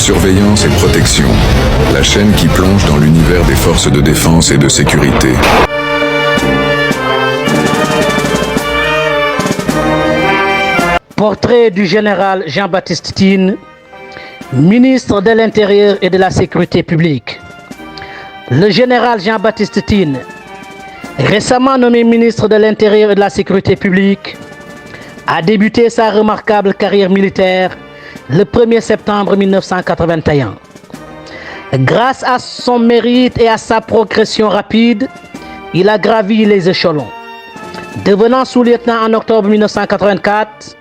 Surveillance et protection, la chaîne qui plonge dans l'univers des forces de défense et de sécurité. Portrait du général Jean-Baptiste Tine, ministre de l'Intérieur et de la Sécurité publique. Le général Jean-Baptiste Tine, récemment nommé ministre de l'Intérieur et de la Sécurité publique, a débuté sa remarquable carrière militaire le 1er septembre 1981. Grâce à son mérite et à sa progression rapide, il a gravi les échelons, devenant sous-lieutenant en octobre 1984,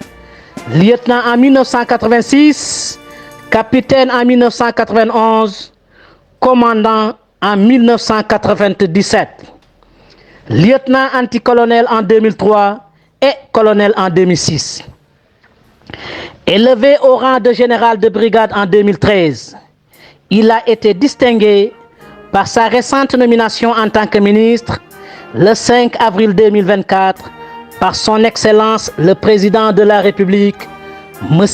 lieutenant en 1986, capitaine en 1991, commandant en 1997, lieutenant anticolonel en 2003 et colonel en 2006. Élevé au rang de général de brigade en 2013, il a été distingué par sa récente nomination en tant que ministre le 5 avril 2024 par son Excellence le Président de la République, M.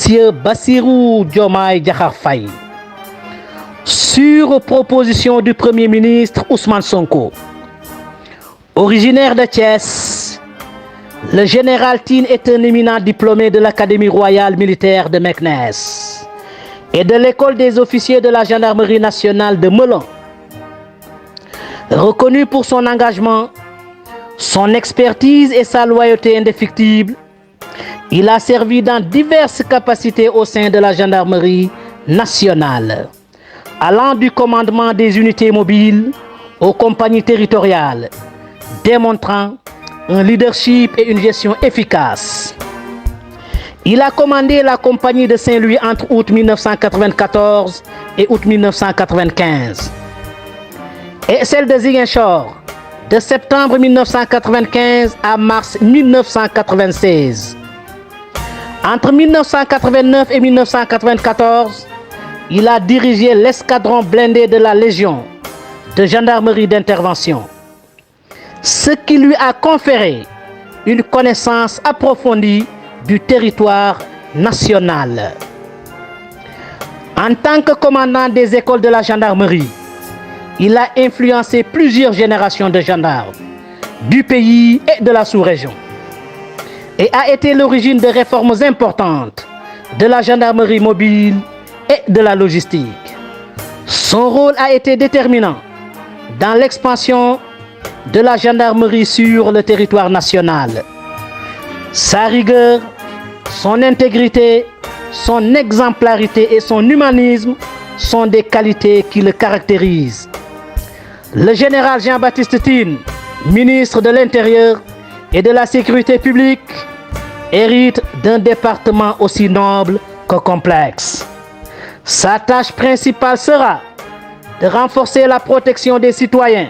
Bassirou Diomaye Diakhar Faye. Sur proposition du Premier ministre Ousmane Sonko. Originaire de Thiès, le général Tine est un éminent diplômé de l'Académie royale militaire de Meknes et de l'école des officiers de la gendarmerie nationale de Melun. Reconnu pour son engagement, son expertise et sa loyauté indéfectible, il a servi dans diverses capacités au sein de la gendarmerie nationale, allant du commandement des unités mobiles aux compagnies territoriales, démontrant un leadership et une gestion efficace. Il a commandé la compagnie de Saint-Louis entre août 1994 et août 1995, et celle de Ziguinchor de septembre 1995 à mars 1996. Entre 1989 et 1994, il a dirigé l'escadron blindé de la Légion de gendarmerie d'intervention, ce qui lui a conféré une connaissance approfondie du territoire national. En tant que commandant des écoles de la gendarmerie, il a influencé plusieurs générations de gendarmes du pays et de la sous-région et a été l'origine de réformes importantes de la gendarmerie mobile et de la logistique. Son rôle a été déterminant dans l'expansion de la gendarmerie sur le territoire national. Sa rigueur, son intégrité, son exemplarité et son humanisme sont des qualités qui le caractérisent. Le général Jean-Baptiste Tine, ministre de l'Intérieur et de la Sécurité publique, hérite d'un département aussi noble que complexe. Sa tâche principale sera de renforcer la protection des citoyens,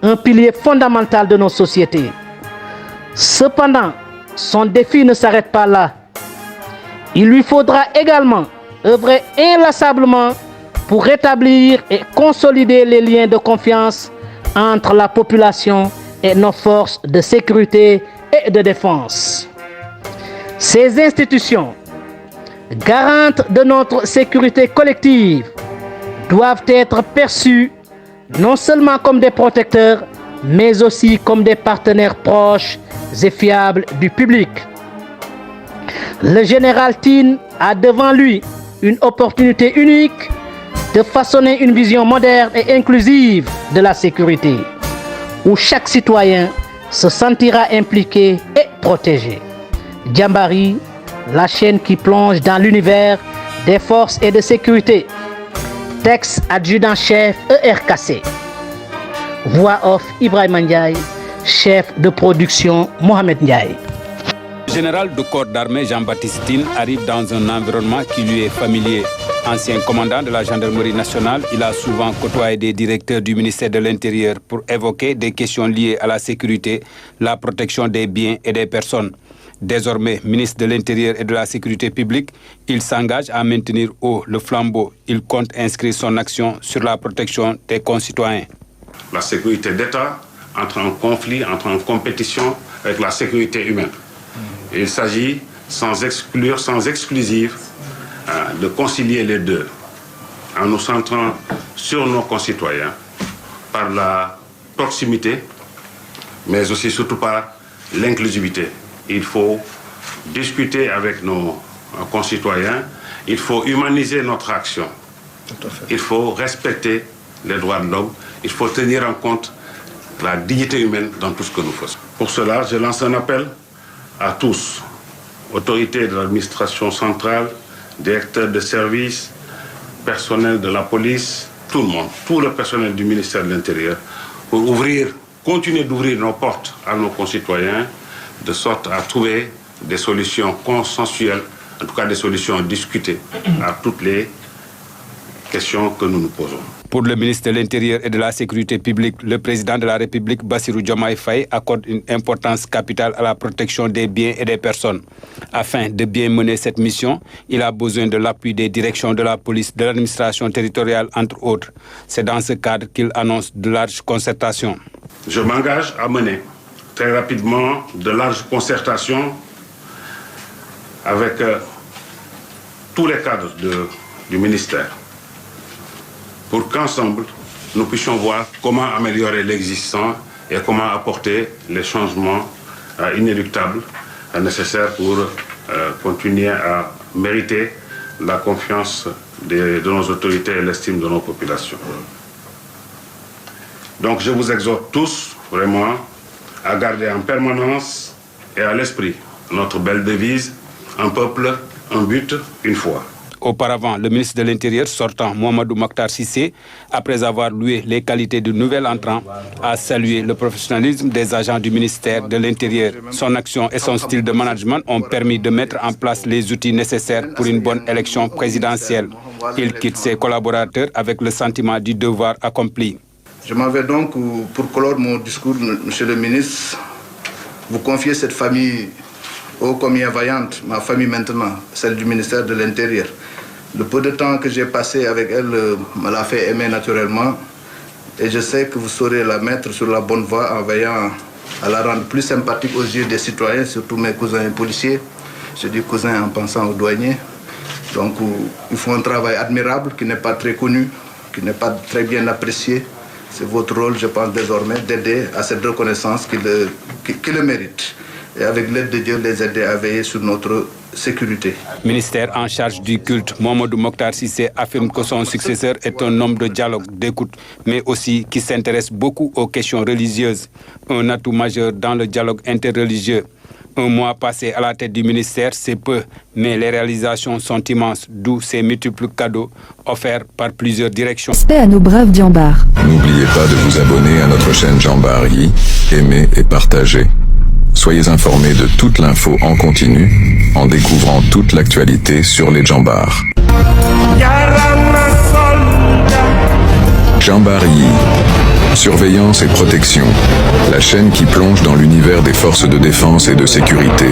un pilier fondamental de nos sociétés. Cependant, son défi ne s'arrête pas là. Il lui faudra également œuvrer inlassablement pour rétablir et consolider les liens de confiance entre la population et nos forces de sécurité et de défense. Ces institutions, garantes de notre sécurité collective, doivent être perçues non seulement comme des protecteurs, mais aussi comme des partenaires proches et fiables du public. Le général Tine a devant lui une opportunité unique de façonner une vision moderne et inclusive de la sécurité, où chaque citoyen se sentira impliqué et protégé. Djambari, la chaîne qui plonge dans l'univers des forces et de sécurité. Texte adjudant-chef ERKC. Voix off Ibrahima Ndiaye, chef de production Mohamed Ndiaye. Le général de corps d'armée Jean-Baptiste Tine arrive dans un environnement qui lui est familier. Ancien commandant de la gendarmerie nationale, il a souvent côtoyé des directeurs du ministère de l'Intérieur pour évoquer des questions liées à la sécurité, la protection des biens et des personnes. Désormais ministre de l'Intérieur et de la Sécurité publique, il s'engage à maintenir haut le flambeau. Il compte inscrire son action sur la protection des concitoyens. La sécurité d'État entre en conflit, entre en compétition avec la sécurité humaine. Et il s'agit, sans exclure, sans exclusive, de concilier les deux. en nous centrant sur nos concitoyens par la proximité, mais aussi surtout par l'inclusivité. Il faut discuter avec nos concitoyens, il faut humaniser notre action, il faut respecter les droits de l'homme, il faut tenir en compte la dignité humaine dans tout ce que nous faisons. Pour cela, je lance un appel à tous, autorités de l'administration centrale, directeurs de services, personnel de la police, tout le monde, tout le personnel du ministère de l'Intérieur, pour continuer d'ouvrir nos portes à nos concitoyens, de sorte à trouver des solutions consensuelles, en tout cas des solutions discutées à toutes les questions que nous nous posons. Pour le ministre de l'Intérieur et de la Sécurité publique, le président de la République, Bassirou Diomaye Faye, accorde une importance capitale à la protection des biens et des personnes. Afin de bien mener cette mission, il a besoin de l'appui des directions de la police, de l'administration territoriale, entre autres. C'est dans ce cadre qu'il annonce de larges concertations. Je m'engage à mener très rapidement de larges concertations avec tous les cadres du ministère, pour qu'ensemble, nous puissions voir comment améliorer l'existant et comment apporter les changements inéluctables nécessaires pour continuer à mériter la confiance de nos autorités et l'estime de nos populations. Donc je vous exhorte tous, vraiment, à garder en permanence et à l'esprit notre belle devise, un peuple, un but, une foi. Auparavant, le ministre de l'Intérieur sortant, Mamadou Mokhtar Cissé, après avoir loué les qualités du nouvel entrant, a salué le professionnalisme des agents du ministère de l'Intérieur. Son action et son style de management ont permis de mettre en place les outils nécessaires pour une bonne élection présidentielle. Il quitte ses collaborateurs avec le sentiment du devoir accompli. Je m'en vais donc, pour clore mon discours, monsieur le ministre, vous confier cette famille ô combien vaillante, ma famille maintenant, celle du ministère de l'Intérieur. Le peu de temps que j'ai passé avec elle me l'a fait aimer naturellement et je sais que vous saurez la mettre sur la bonne voie en veillant à la rendre plus sympathique aux yeux des citoyens, surtout mes cousins policiers. Je dis cousins en pensant aux douaniers. Donc ils font un travail admirable qui n'est pas très connu, qui n'est pas très bien apprécié. C'est votre rôle, je pense désormais, d'aider à cette reconnaissance qui le mérite. Et avec l'aide de Dieu, les aider à veiller sur notre sécurité. Ministère en charge du culte, Mamadou Mokhtar Cissé affirme que son successeur est un homme de dialogue, d'écoute, mais aussi qui s'intéresse beaucoup aux questions religieuses. Un atout majeur dans le dialogue interreligieux. Un mois passé à la tête du ministère, c'est peu, mais les réalisations sont immenses, d'où ces multiples cadeaux offerts par plusieurs directions. Respect à nos braves Djambars. N'oubliez pas de vous abonner à notre chaîne Djambari, aimer et partager. Soyez informés de toute l'info en continu, en découvrant toute l'actualité sur les Djambars. Djambari, surveillance et protection, la chaîne qui plonge dans l'univers des forces de défense et de sécurité.